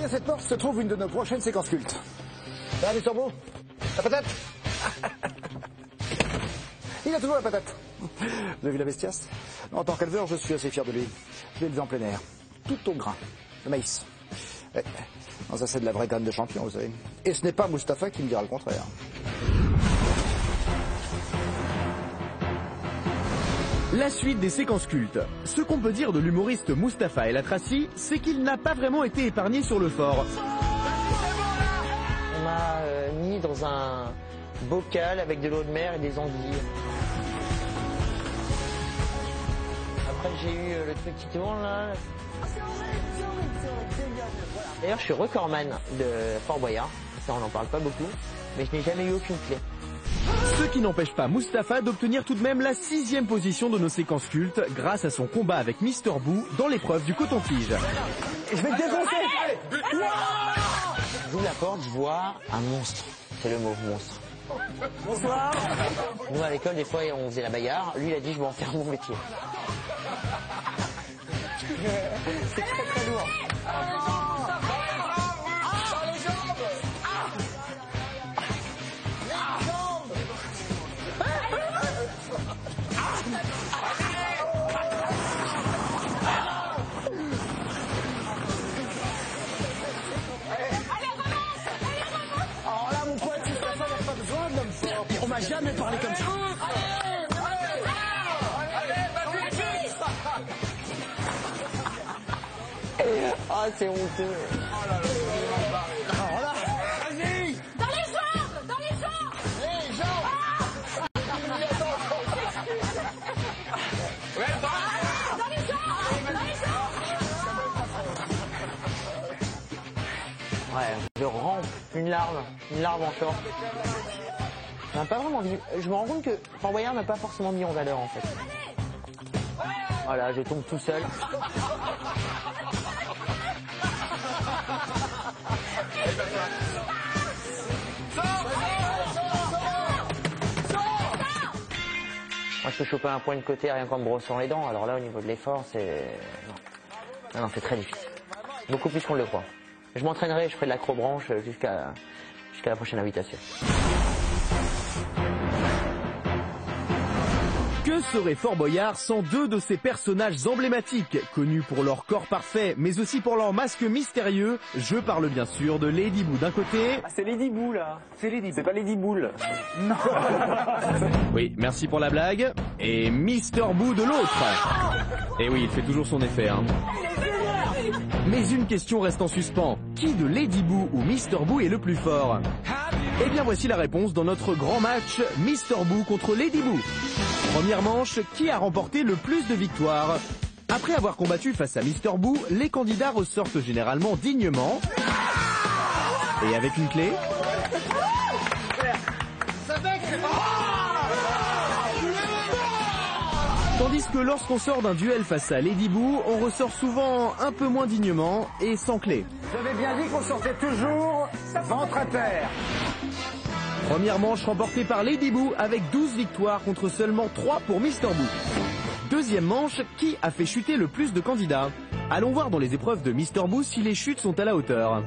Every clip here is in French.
derrière cette porte se trouve une de nos prochaines séquences cultes. Là, les turbots, la patate. Il a toujours la patate. Vous avez vu la bestiace? En tant qu'éleveur, je suis assez fier de lui. Je l'ai élevé en plein air, tout au grain, le maïs. Non, ça c'est de la vraie graine de champion, vous savez. Et ce n'est pas Mustapha qui me dira le contraire. La suite des séquences cultes. Ce qu'on peut dire de l'humoriste Mustapha El Atrassi, c'est qu'il n'a pas vraiment été épargné sur le fort. On m'a mis dans un bocal avec de l'eau de mer et des anguilles. Après j'ai eu le truc qui tourne là. D'ailleurs je suis recordman de Fort Boyard, ça on n'en parle pas beaucoup, mais je n'ai jamais eu aucune clé. Ce qui n'empêche pas Mustapha d'obtenir tout de même la 6e position de nos séquences cultes grâce à son combat avec Mr Boo dans l'épreuve du coton-tige. Je vais te défoncer. J'ouvre la porte, je vois un monstre. C'est le mot, monstre. Bonsoir. Nous à l'école des fois on faisait la bagarre, lui il a dit je vais en faire mon métier. C'est très très lourd. Alors là, mon pote, il n'y a pas besoin de l'homme fort. On m'a jamais parlé comme ça. Ah, c'est honteux. Alors là, vas-y. Dans les jambes. Dans les jambes. Les jambes. Dans les jambes. Dans les jambes. Ouais, je rampe une larve en short. On n'a pas vraiment dit. Je me rends compte que Fort Boyard n'a pas forcément mis en valeur en fait. Voilà, je tombe tout seul. Moi je peux choper un point de côté rien qu'en me brossant les dents, alors là au niveau de l'effort c'est... Non, c'est très difficile. Beaucoup plus qu'on le croit. Je m'entraînerai, je ferai de l'acrobranche jusqu'à la prochaine invitation. Que serait Fort Boyard sans deux de ces personnages emblématiques, connus pour leur corps parfait, mais aussi pour leur masque mystérieux? Je parle bien sûr de Lady Boo d'un côté... Ah, c'est Lady Boo là. C'est Lady Boo. C'est pas Lady Boule. Non. Oui, merci pour la blague. Et Mr Boo de l'autre. Et oui, il fait toujours son effet, hein. Mais une question reste en suspens. Qui de Lady Boo ou Mr Boo est le plus fort? Eh bien voici la réponse dans notre grand match Mr Boo contre Lady Boo. Première manche, qui a remporté le plus de victoires? Après avoir combattu face à Mr Boo, les candidats ressortent généralement dignement et avec une clé. Tandis que lorsqu'on sort d'un duel face à Lady Boo, on ressort souvent un peu moins dignement et sans clé. J'avais bien dit qu'on sortait toujours ventre à terre. Première manche remportée par Lady Boo avec 12 victoires contre seulement 3 pour Mr Boo. Deuxième manche, qui a fait chuter le plus de candidats? Allons voir dans les épreuves de Mr Boo si les chutes sont à la hauteur.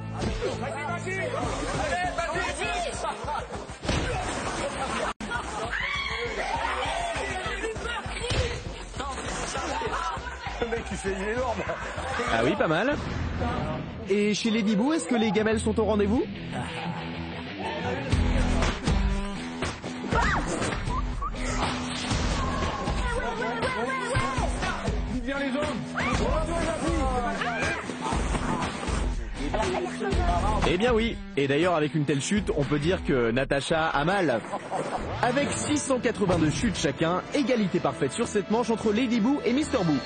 Le mec, il fait énorme. Ah oui, pas mal. Et chez Lady Boo, est-ce que les gamelles sont au rendez-vous? Eh bien oui, et d'ailleurs avec une telle chute, on peut dire que Natacha a mal. Avec 682 chutes chacun, égalité parfaite sur cette manche entre Lady Boo et Mr Boo.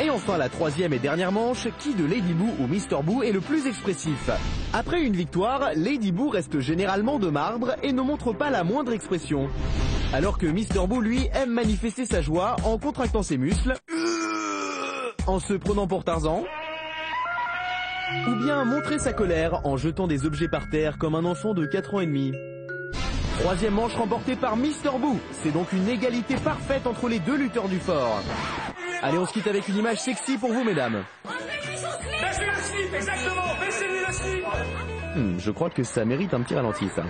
Et enfin la troisième et dernière manche, qui de Lady Boo ou Mr Boo est le plus expressif? Après une victoire, Lady Boo reste généralement de marbre et ne montre pas la moindre expression. Alors que Mr Boo, lui, aime manifester sa joie en contractant ses muscles, en se prenant pour Tarzan, ou bien montrer sa colère en jetant des objets par terre comme un enfant de 4 ans et demi. Troisième manche remportée par Mr Boo. C'est donc une égalité parfaite entre les deux lutteurs du fort. Allez, on se quitte avec une image sexy pour vous, mesdames. slip, exactement. Baissez-lui le slip. Je crois que ça mérite un petit ralenti, ça.